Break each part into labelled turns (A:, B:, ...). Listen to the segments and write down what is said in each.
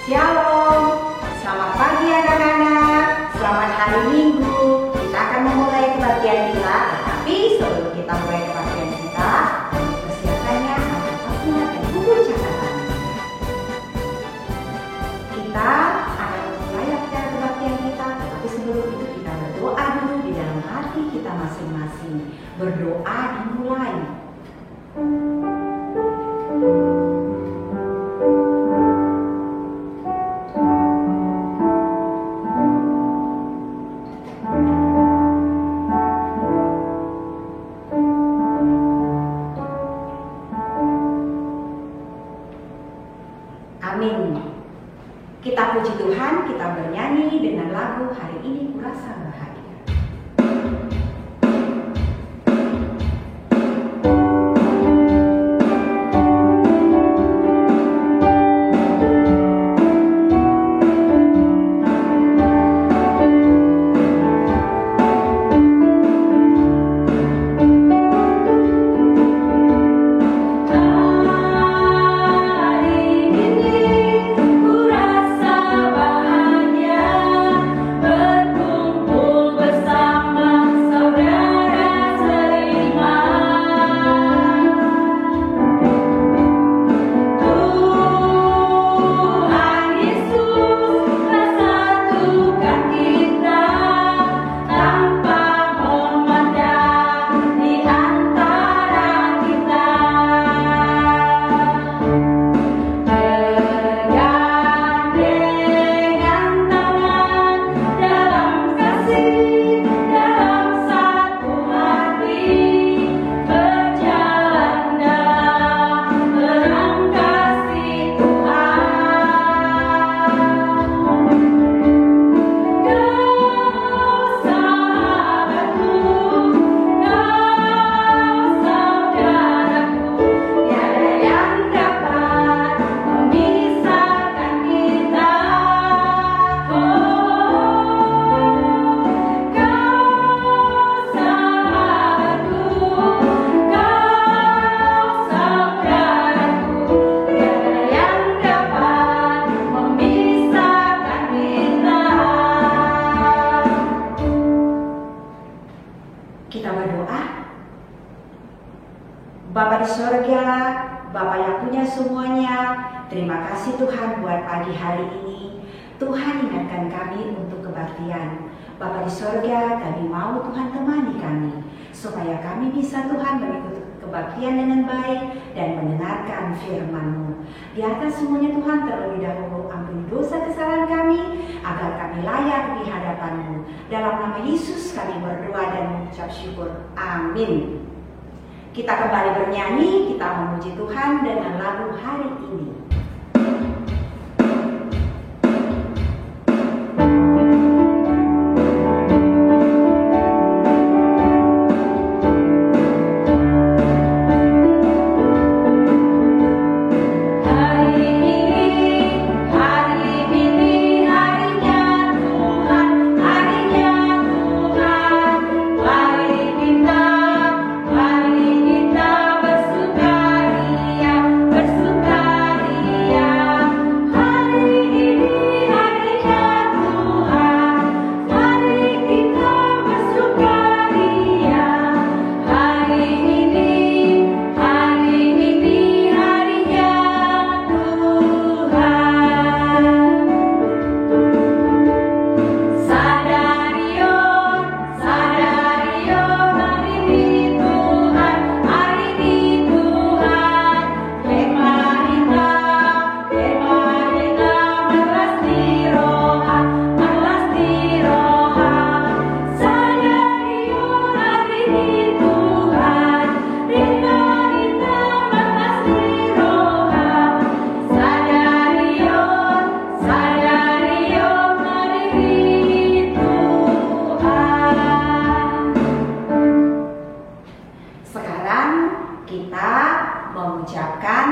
A: Shalom, selamat pagi anak-anak, selamat hari Minggu. Kita akan memulai kebaktian kita, tetapi sebelum kita mulai kebaktian kita, persiapannya Alkitabnya dan buku catatan. Kita akan memulai acara kebaktian kita, tetapi sebelum itu kita berdoa dulu di dalam hati kita masing-masing. Berdoa dimulai. Amin. Kita puji Tuhan, kita bernyanyi dengan lagu Hari Ini Kurasa Bahagia. Kita berdoa. Bapa di sorga, Bapa yang punya semuanya, terima kasih Tuhan buat pagi hari ini. Tuhan ingatkan kami untuk kebaktian. Bapa di sorga, kami mau Tuhan temani kami, supaya kami bisa Tuhan mengikuti kebaktian dengan baik dan mendengarkan firman-Mu. Di atas semuanya Tuhan, terlebih dahulu ampuni dosa kesalahan kami, agar kami layak di hadapan-Mu. Dalam nama Yesus kami berdoa dan mengucap syukur. Amin. Kita kembali bernyanyi, kita memuji Tuhan dengan lagu Hari Ini. mengucapkan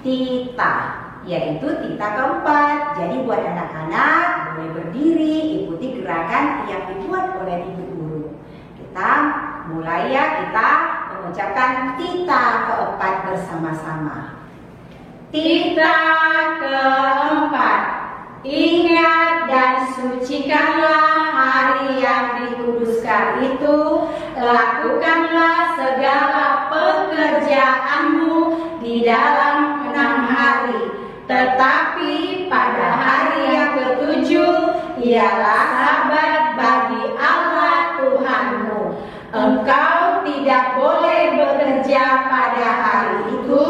A: tita, yaitu tita keempat. Jadi buat anak-anak boleh berdiri, ikuti gerakan yang dibuat oleh ibu guru. Kita mulai ya, kita mengucapkan tita keempat bersama-sama. Tita keempat.
B: sucikanlah hari yang dikuduskan itu, lakukanlah segala pekerjaanmu di dalam 6 hari. Tetapi pada hari yang ketujuh ialah Sabat bagi Allah Tuhanmu. Engkau tidak boleh bekerja pada hari itu,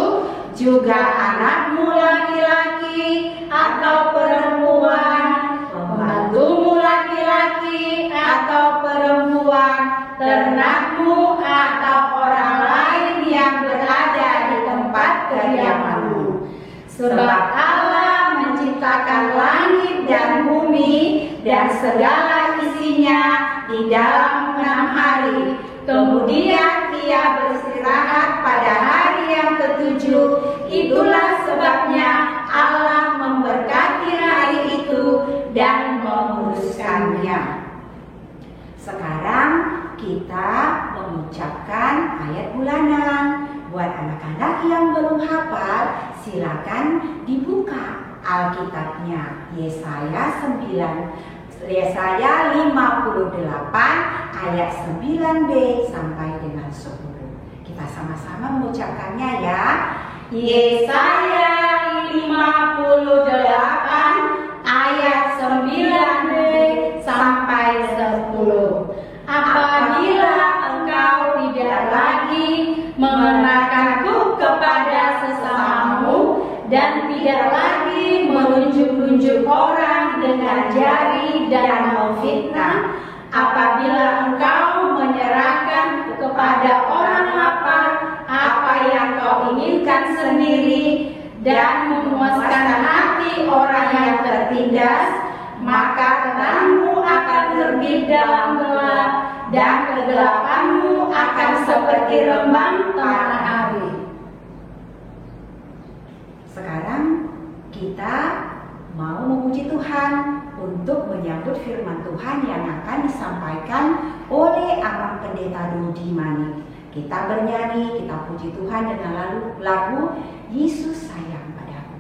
B: juga anakmu laki-laki atau perempuan, pembantumu laki-laki atau perempuan, ternakmu atau orang lain yang berada di tempat kediamanmu. Sebab Allah menciptakan langit dan bumi dan segala isinya di dalam 6 hari. Kemudian Ia beristirahat pada hari yang ketujuh. Itulah sebabnya Allah memberkati hari itu dan menguduskannya. Sekarang kita mengucapkan ayat bulanan. Buat anak-anak yang belum hafal, silakan dibuka Alkitabnya. Yesaya 58 ayat 9b sampai dengan 10. Kita sama-sama mengucapkannya ya. Yesaya 58 ayat 9b sampai 10. Apabila engkau tidak lagi mengenakanku kepada sesamamu dan tidak lagi menunjuk-nunjuk orang dengan jari dan memfitnah, apabila engkau menyerahkan kepada orang lapar apa yang kau inginkan sendiri dan memuaskan hati orang yang tertindas, maka terangmu akan terbit dalam gelap dan kegelapanmu akan seperti rembang tengah hari. Sekarang kita mau memuji Tuhan untuk menyambut firman Tuhan yang akan disampaikan oleh Abang Pendeta Dodi Manik. Kita bernyanyi, kita puji Tuhan dengan lagu Yesus Sayang Padaku.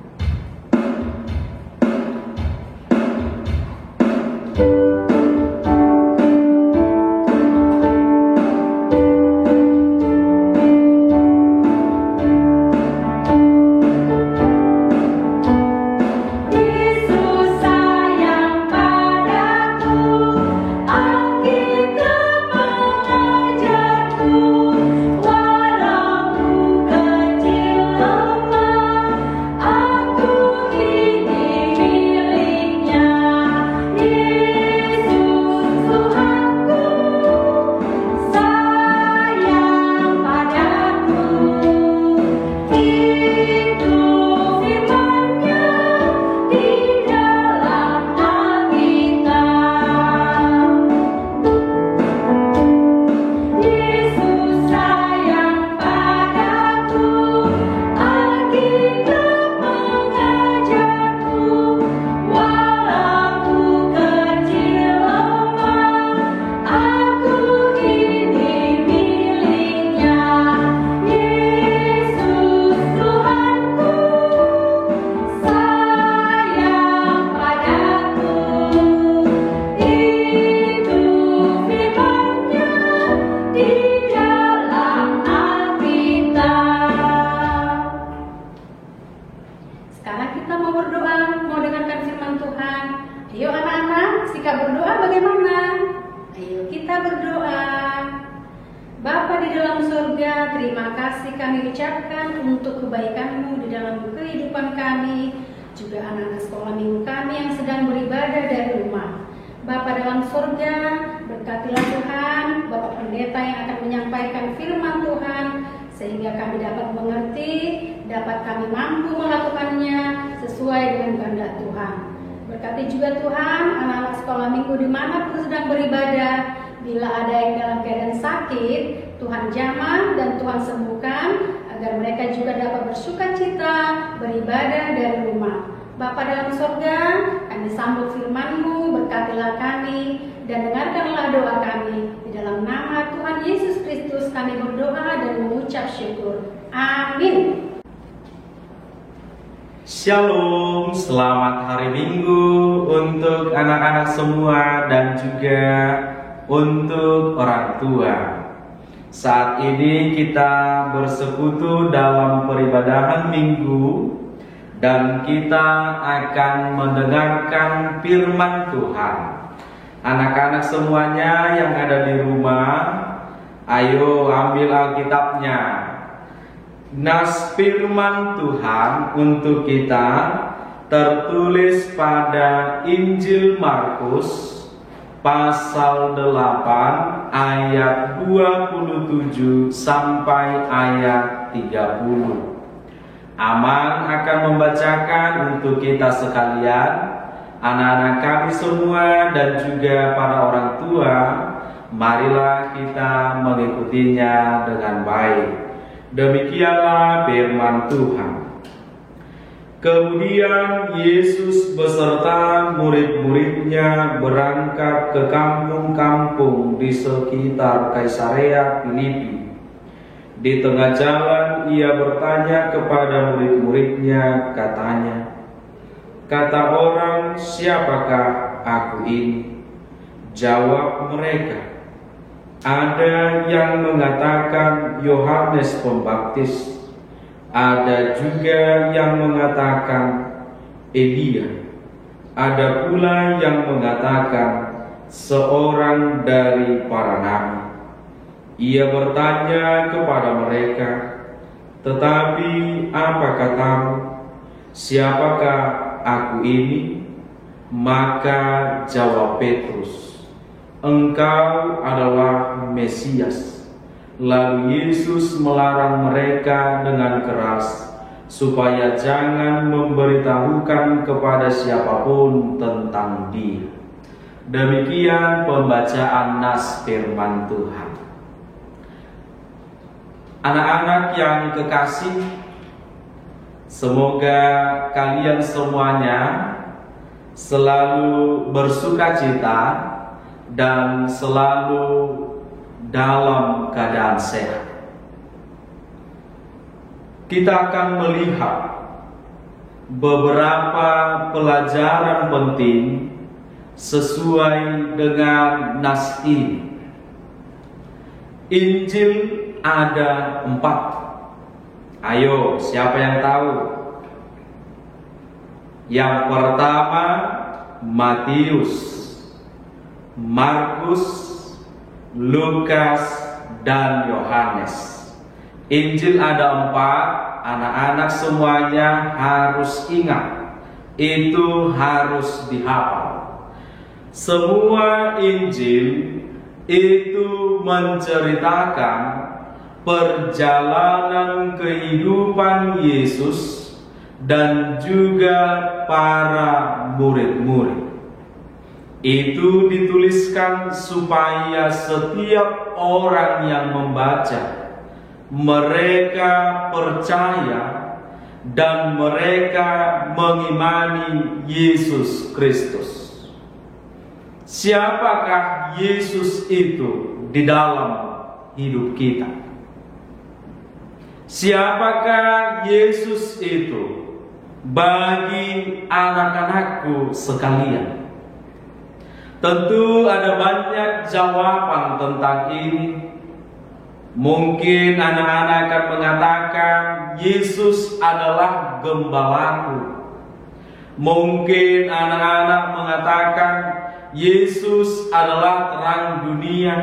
B: Terima kasih kami ucapkan untuk kebaikan-Mu di dalam kehidupan kami, juga anak-anak sekolah minggu kami yang sedang beribadah dari rumah. Bapa dalam surga, berkatilah Tuhan, Bapak Pendeta yang akan menyampaikan firman Tuhan, sehingga kami dapat mengerti, dapat kami mampu melakukannya sesuai dengan kehendak Tuhan. Berkati juga Tuhan, anak-anak sekolah minggu dimanapun sedang beribadah. Bila ada yang dalam keadaan sakit, Tuhan jamah dan Tuhan sembuhkan, agar mereka juga dapat bersukacita beribadah dari rumah. Bapa dalam surga, kami sambut firman-Mu, berkatilah kami, dan dengarkanlah doa kami. Di dalam nama Tuhan Yesus Kristus kami berdoa dan mengucap syukur. Amin.
C: Shalom, selamat hari Minggu untuk anak-anak semua dan juga untuk orang tua. Saat ini kita bersekutu dalam peribadahan Minggu dan kita akan mendengarkan firman Tuhan. Anak-anak semuanya yang ada di rumah, ayo ambil Alkitabnya. Nas firman Tuhan untuk kita tertulis pada Injil Markus pasal 8 ayat 27 sampai ayat 30. Aman akan membacakan untuk kita sekalian, anak-anak kami semua dan juga para orang tua. Marilah kita mengikutinya dengan baik. Demikianlah firman Tuhan. Kemudian Yesus beserta murid-muridnya berangkat ke kampung-kampung di sekitar Kaisarea Filipi. Di tengah jalan ia bertanya kepada murid-muridnya, katanya, "Kata orang, siapakah aku ini?" Jawab mereka, "Ada yang mengatakan Yohanes Pembaptis, ada juga yang mengatakan Elia, ada pula yang mengatakan seorang dari para nabi." Ia bertanya kepada mereka, "Tetapi apa katamu? Siapakah aku ini?" Maka jawab Petrus, "Engkau adalah Mesias." Lalu Yesus melarang mereka dengan keras supaya jangan memberitahukan kepada siapapun tentang Dia. Demikian pembacaan nas firman Tuhan. Anak-anak yang kekasih, semoga kalian semuanya selalu bersukacita dan selalu dalam keadaan sehat. Kita akan melihat beberapa pelajaran penting sesuai dengan nas ini. Injil ada 4. Ayo, siapa yang tahu? Yang pertama Matius, Markus, Lukas, dan Yohanes. Injil ada 4. Anak-anak semuanya harus ingat. Itu harus dihafal. Semua Injil itu menceritakan perjalanan kehidupan Yesus dan juga para murid-murid. Itu dituliskan supaya setiap orang yang membaca, mereka percaya dan mereka mengimani Yesus Kristus. Siapakah Yesus itu di dalam hidup kita? Siapakah Yesus itu bagi anak-anakku sekalian? Tentu ada banyak jawaban tentang ini. Mungkin anak-anak akan mengatakan Yesus adalah gembalaku. Mungkin anak-anak mengatakan Yesus adalah terang dunia.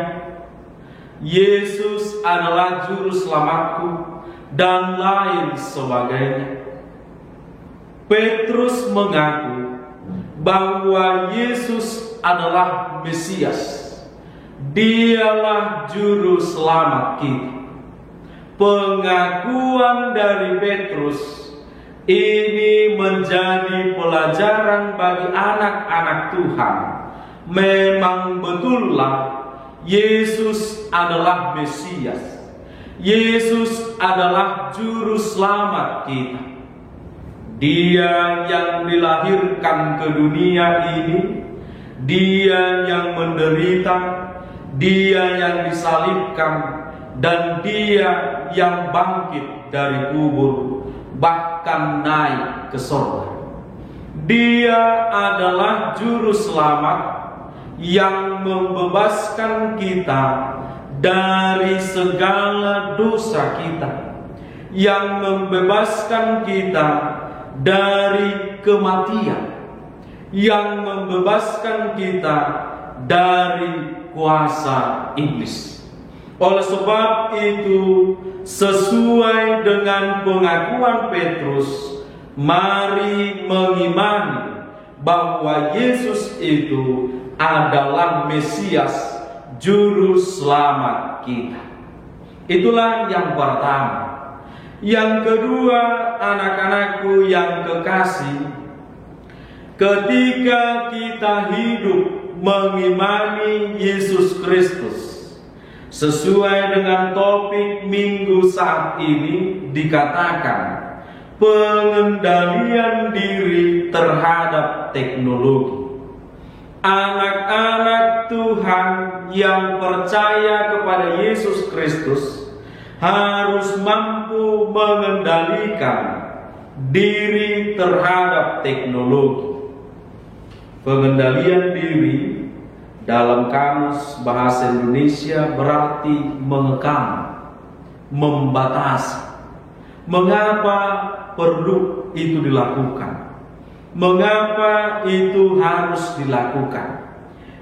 C: Yesus adalah juru selamatku, dan lain sebagainya. Petrus mengaku bahwa Yesus adalah Mesias. Dialah juru selamat kita. Pengakuan dari Petrus ini menjadi pelajaran bagi anak-anak Tuhan. Memang betullah Yesus adalah Mesias. Yesus adalah juru selamat kita. Dia yang dilahirkan ke dunia ini, Dia yang menderita, Dia yang disalibkan, dan Dia yang bangkit dari kubur, bahkan naik ke surga. Dia adalah juru selamat yang membebaskan kita dari segala dosa kita, yang membebaskan kita dari kematian, yang membebaskan kita dari kuasa iblis. Oleh sebab itu, sesuai dengan pengakuan Petrus, mari mengimani bahwa Yesus itu adalah Mesias, juru selamat kita. Itulah yang pertama. Yang kedua, anak-anakku yang kekasih, ketika kita hidup mengimani Yesus Kristus, sesuai dengan topik minggu saat ini dikatakan pengendalian diri terhadap teknologi. Anak-anak Tuhan yang percaya kepada Yesus Kristus harus mampu mengendalikan diri terhadap teknologi. Pengendalian diri dalam kamus bahasa Indonesia berarti mengekang, membatasi. Mengapa perlu itu dilakukan? Mengapa itu harus dilakukan?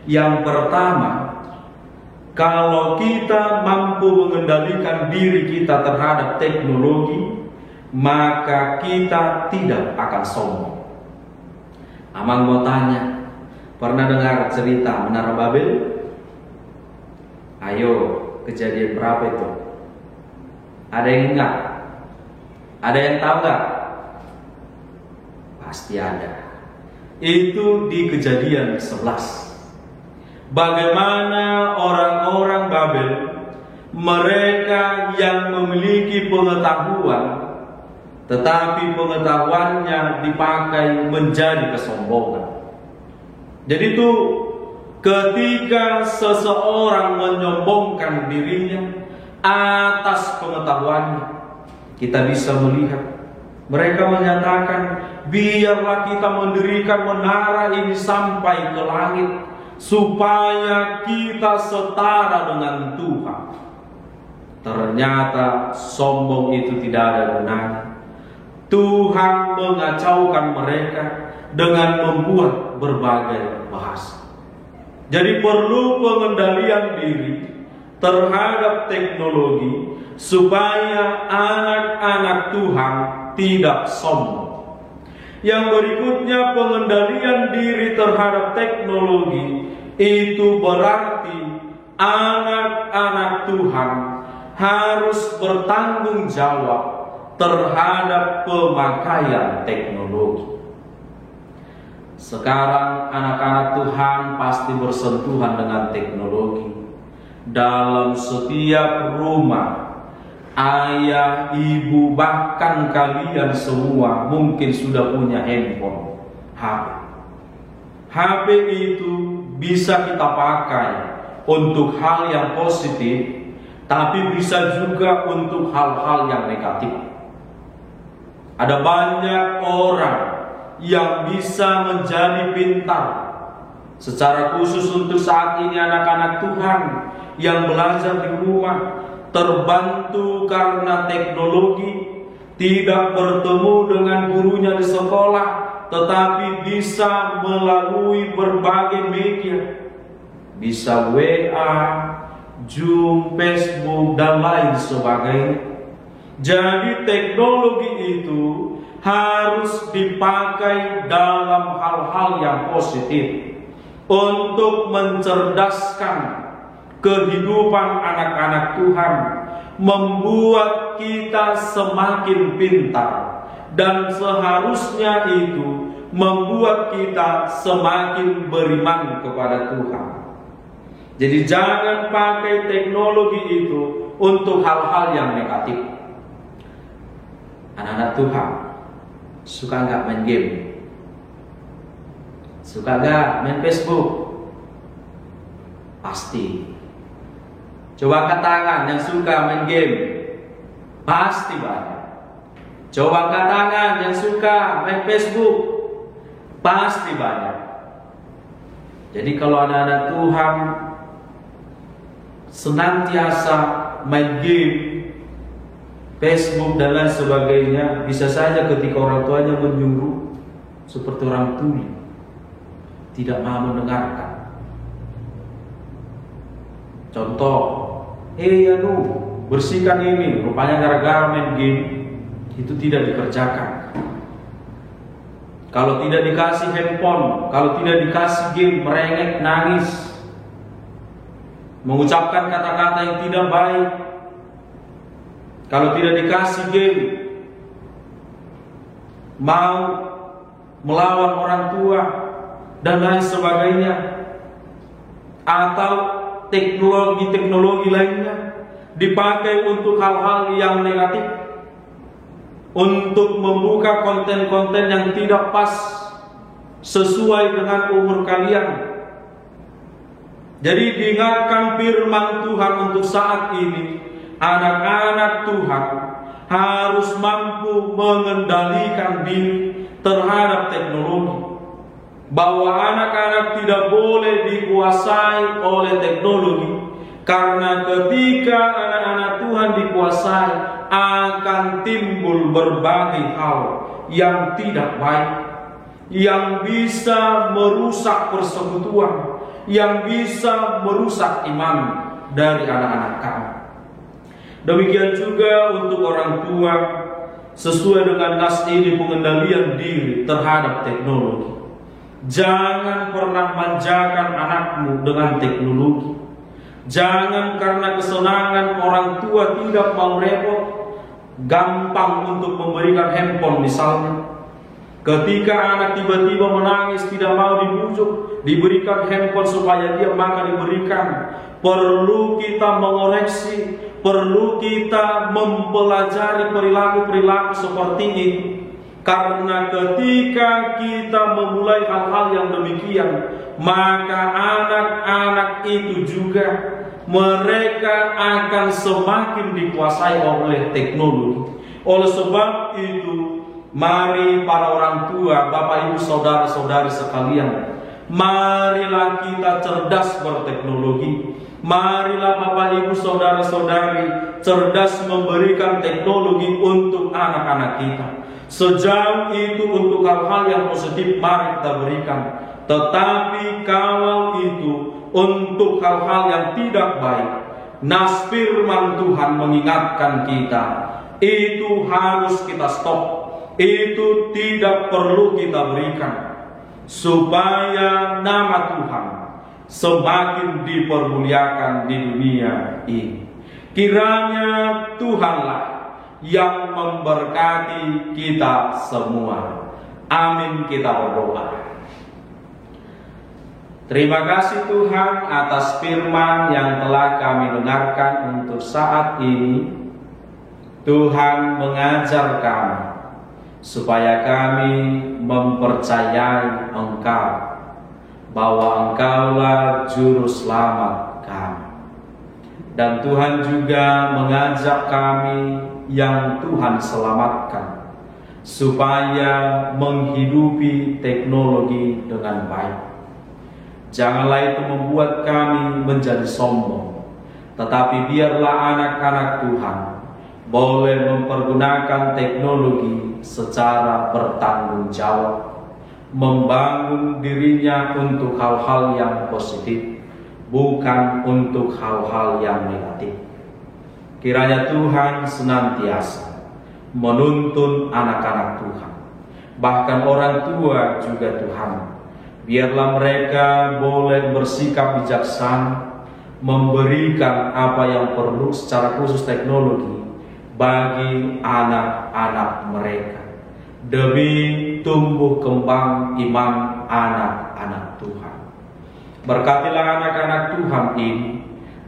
C: Yang pertama, kalau kita mampu mengendalikan diri kita terhadap teknologi, maka kita tidak akan sombong. Amang mau tanya, pernah dengar cerita Menara Babel? Ayo, kejadian berapa itu? Ada yang ingat? Ada yang tahu nggak? Pasti ada. Itu di Kejadian 11. Bagaimana orang-orang Babel, mereka yang memiliki pengetahuan, tetapi pengetahuannya dipakai menjadi kesombongan. Jadi itu ketika seseorang menyombongkan dirinya atas pengetahuannya, kita bisa melihat mereka menyatakan, biarlah kita mendirikan menara ini sampai ke langit, supaya kita setara dengan Tuhan. Ternyata sombong itu tidak ada gunanya. Tuhan mengacaukan mereka dengan membuat berbagai bahasa. Jadi perlu pengendalian diri terhadap teknologi supaya anak-anak Tuhan tidak sombong. Yang berikutnya, pengendalian diri terhadap teknologi itu berarti anak-anak Tuhan harus bertanggung jawab terhadap pemakaian teknologi. Sekarang anak-anak Tuhan pasti bersentuhan dengan teknologi. Dalam setiap rumah, ayah, ibu, bahkan kalian semua mungkin sudah punya handphone, HP. HP itu bisa kita pakai untuk hal yang positif, tapi bisa juga untuk hal-hal yang negatif. Ada banyak orang yang bisa menjadi pintar. Secara khusus untuk saat ini anak-anak Tuhan yang belajar di rumah, terbantu karena teknologi, tidak bertemu dengan gurunya di sekolah, tetapi bisa melalui berbagai media. Bisa WA, Zoom, Facebook, dan lain sebagainya. Jadi teknologi itu harus dipakai dalam hal-hal yang positif untuk mencerdaskan kehidupan anak-anak Tuhan, membuat kita semakin pintar, dan seharusnya itu membuat kita semakin beriman kepada Tuhan. Jadi jangan pakai teknologi itu untuk hal-hal yang negatif. Anak-anak Tuhan, suka nggak main game? Suka nggak main Facebook? Pasti. Coba angkat tangan yang suka main game. Pasti banyak. Coba angkat tangan yang suka main Facebook. Pasti banyak. Jadi kalau anak-anak Tuhan senantiasa main game, Facebook dan lain sebagainya, bisa saja ketika orang tuanya menyuruh seperti orang tuli, tidak mau mendengarkan. Contoh, bersihkan ini, rupanya gara-gara main game, itu tidak dikerjakan. Kalau tidak dikasih handphone, kalau tidak dikasih game, merengek, nangis, mengucapkan kata-kata yang tidak baik. Kalau tidak dikasih game, mau melawan orang tua dan lain sebagainya, atau teknologi lainnya dipakai untuk hal-hal yang negatif, untuk membuka konten-konten yang tidak pas sesuai dengan umur kalian. Jadi diingatkan firman Tuhan untuk saat ini, anak-anak Tuhan harus mampu mengendalikan diri terhadap teknologi. Bahwa anak-anak tidak boleh dikuasai oleh teknologi, karena ketika anak-anak Tuhan dikuasai, akan timbul berbagai hal yang tidak baik, yang bisa merusak persekutuan, yang bisa merusak iman dari anak-anak kami. Demikian juga untuk orang tua, sesuai dengan nas ini, pengendalian diri terhadap teknologi. Jangan pernah manjakan anakmu dengan teknologi. Jangan karena kesenangan orang tua tidak mau repot, gampang untuk memberikan handphone misalnya. Ketika anak tiba-tiba menangis, tidak mau dibujuk, diberikan handphone supaya dia, maka diberikan. Perlu kita mengoreksi, perlu kita mempelajari perilaku-perilaku seperti ini. Karena ketika kita memulai hal-hal yang demikian, maka anak-anak itu juga mereka akan semakin dikuasai oleh teknologi. Oleh sebab itu, mari para orang tua, Bapak Ibu, saudara-saudari sekalian, marilah kita cerdas berteknologi. Marilah Bapak Ibu, saudara-saudari, cerdas memberikan teknologi untuk anak-anak kita. Sejauh itu untuk hal-hal yang positif, mari kita berikan. Tetapi kalau itu untuk hal-hal yang tidak baik, nas firman Tuhan mengingatkan kita, itu harus kita stop. Itu tidak perlu kita berikan, supaya nama Tuhan semakin dipermuliakan di dunia ini. Kiranya Tuhanlah yang memberkati kita semua. Amin, kita berdoa. Terima kasih Tuhan atas firman yang telah kami dengarkan untuk saat ini. Tuhan mengajar kami supaya kami mempercayai Engkau, bahwa Engkaulah juru selamat kami. Dan Tuhan juga mengajak kami yang Tuhan selamatkan, supaya menghidupi teknologi dengan baik. Janganlah itu membuat kami menjadi sombong, tetapi biarlah anak-anak Tuhan boleh mempergunakan teknologi secara bertanggung jawab, membangun dirinya untuk hal-hal yang positif, bukan untuk hal-hal yang negatif. Kiranya Tuhan senantiasa menuntun anak-anak Tuhan, bahkan orang tua juga Tuhan. Biarlah mereka boleh bersikap bijaksana, memberikan apa yang perlu secara khusus teknologi bagi anak-anak mereka, demi tumbuh kembang iman anak-anak Tuhan. Berkatilah anak-anak Tuhan ini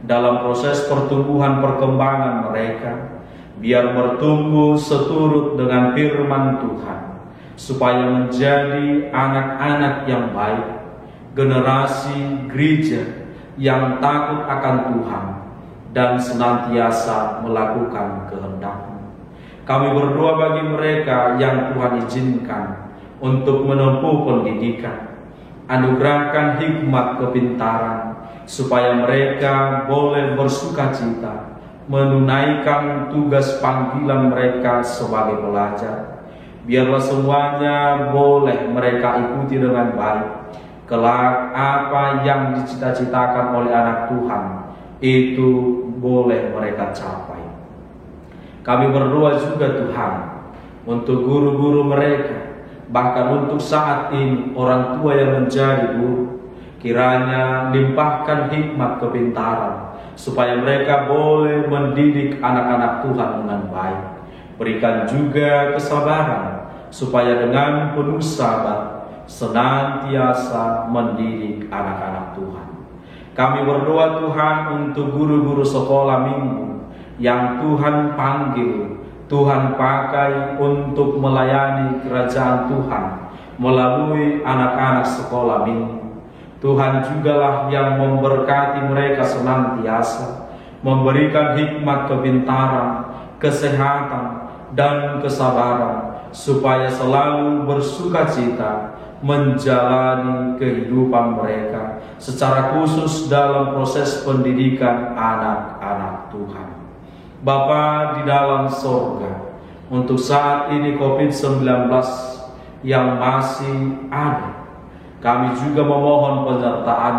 C: dalam proses pertumbuhan perkembangan mereka, biar bertumbuh seturut dengan firman Tuhan, supaya menjadi anak-anak yang baik, generasi gereja yang takut akan Tuhan dan senantiasa melakukan kehendak-Mu. Kami berdoa bagi mereka yang Tuhan izinkan untuk menempuh pendidikan. Anugerahkan hikmat kepintaran, supaya mereka boleh bersukacita menunaikan tugas panggilan mereka sebagai pelajar. Biarlah semuanya boleh mereka ikuti dengan baik. Kelak apa yang dicita-citakan oleh anak Tuhan, itu boleh mereka capai. Kami berdoa juga Tuhan untuk guru-guru mereka, bahkan untuk saat ini orang tua yang menjadi guru. Kiranya limpahkan hikmat kepintaran, supaya mereka boleh mendidik anak-anak Tuhan dengan baik. Berikan juga kesabaran, supaya dengan penuh sabar senantiasa mendidik anak-anak Tuhan. Kami berdoa Tuhan untuk guru-guru sekolah minggu yang Tuhan panggil, Tuhan pakai untuk melayani kerajaan Tuhan melalui anak-anak sekolah minggu. Tuhan jugalah yang memberkati mereka senantiasa, memberikan hikmat kepintaran, kesehatan, dan kesabaran, supaya selalu bersukacita menjalani kehidupan mereka, secara khusus dalam proses pendidikan anak-anak Tuhan. Bapa di dalam sorga, untuk saat ini COVID-19 yang masih ada, kami juga memohon penyertaan.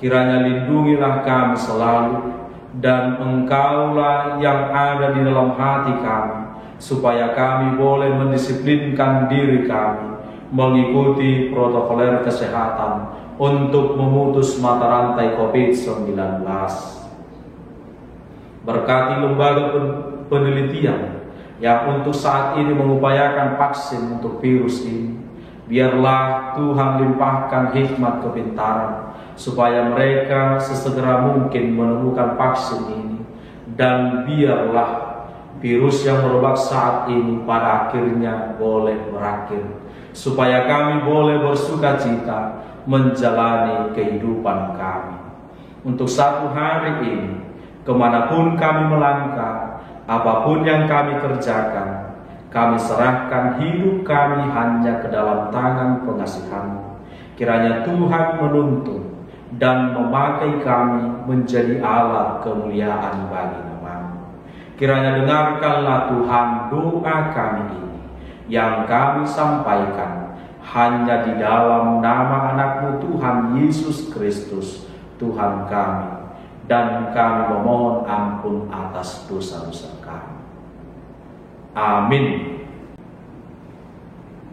C: Kiranya lindungilah kami selalu, dan Engkaulah yang ada di dalam hati kami, supaya kami boleh mendisiplinkan diri kami mengikuti protokol kesehatan untuk memutus mata rantai COVID-19. Berkati lembaga penelitian yang untuk saat ini mengupayakan vaksin untuk virus ini. Biarlah Tuhan limpahkan hikmat kepintaran, supaya mereka sesegera mungkin menemukan vaksin ini. Dan biarlah virus yang merebak saat ini pada akhirnya boleh berakhir, supaya kami boleh bersukacita menjalani kehidupan kami. Untuk satu hari ini, kemanapun kami melangkah, apapun yang kami kerjakan, kami serahkan hidup kami hanya ke dalam tangan pengasihan-Mu. Kiranya Tuhan menuntun dan memakai kami menjadi alat kemuliaan bagi nama-Mu. Kiranya dengarkanlah Tuhan doa kami ini yang kami sampaikan hanya di dalam nama anak-Mu Tuhan Yesus Kristus, Tuhan kami, dan kami memohon ampun atas dosa-dosa kami. Amin.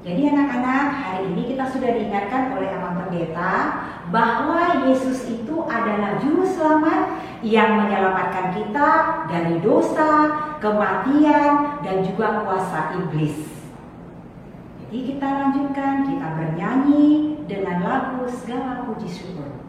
A: Jadi anak-anak, hari ini kita sudah diingatkan oleh Abang Pendeta bahwa Yesus itu adalah juru selamat yang menyelamatkan kita dari dosa, kematian, dan juga kuasa iblis. Jadi kita lanjutkan, kita bernyanyi dengan lagu Segala Puji Syukur.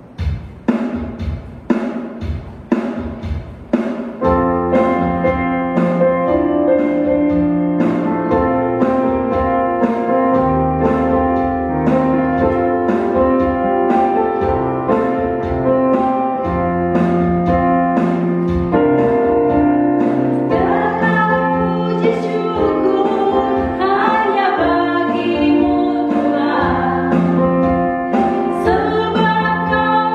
B: Sebab Kau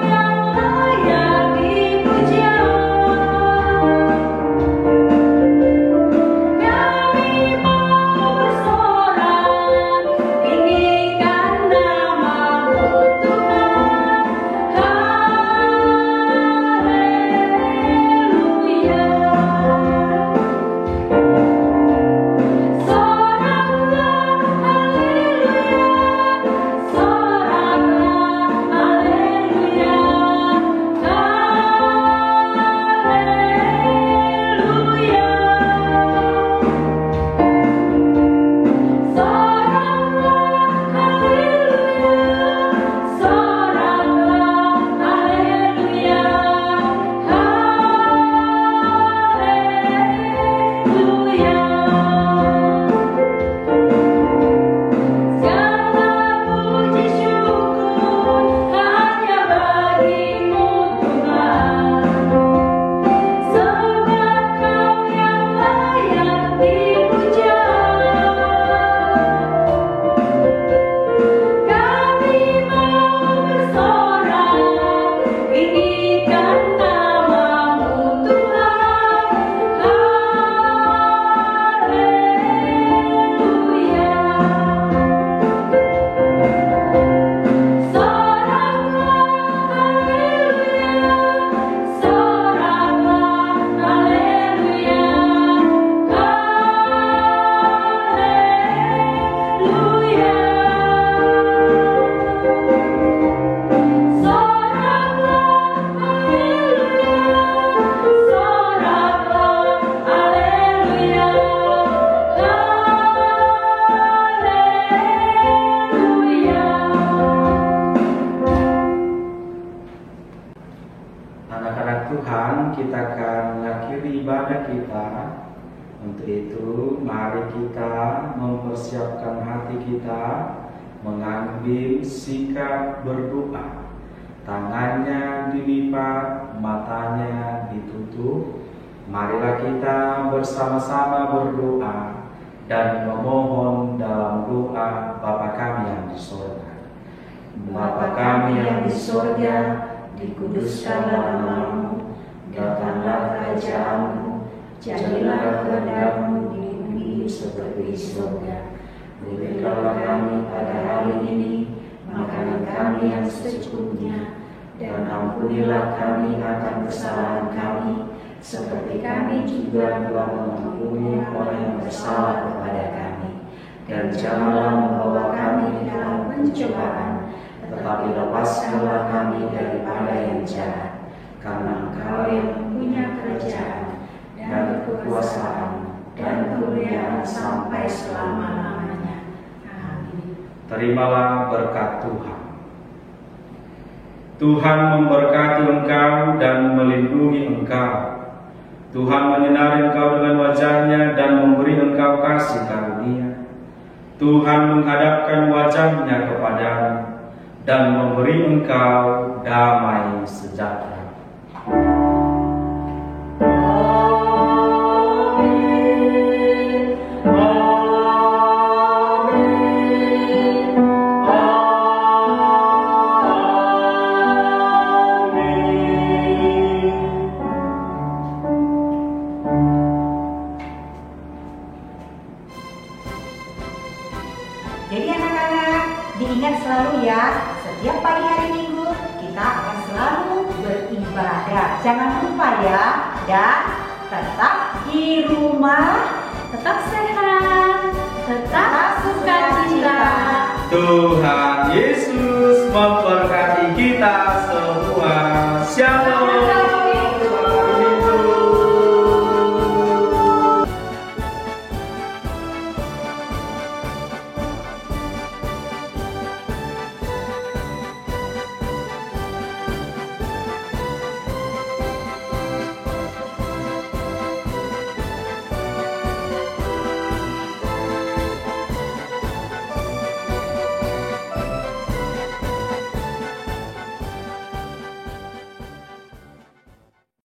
C: mempersiapkan hati kita mengambil sikap berdoa. Tangannya dilipat, matanya ditutup. Marilah kita bersama-sama berdoa dan memohon dalam doa Bapa kami yang di surga. Bapa kami yang di surga, dikuduskanlah namamu, datanglah kerajaanmu, jadilah kehendakmu di bumi seperti di surga. Berikanlah kami pada hari ini makanan kami yang secukupnya, dan ampunilah kami akan kesalahan kami, seperti kami juga telah mengampuni orang yang bersalah kepada kami. Dan janganlah membawa kami ke dalam pencobaan, tetapi lepaskanlah kami daripada yang jahat. Karena Engkau yang mempunyai kerajaan dan kekuasaan dan kemuliaan sampai selama-lamanya. Amin. Terimalah berkat Tuhan. Tuhan memberkati engkau dan melindungi engkau. Tuhan menyinari engkau dengan wajah-Nya dan memberi engkau kasih karunia. Tuhan menghadapkan wajah-Nya kepadamu dan memberi engkau damai sejahtera.
A: Jadi anak-anak, diingat selalu ya, setiap pagi hari Minggu kita akan selalu beribadah. Jangan lupa ya, dan tetap di rumah,
B: Tetap sehat.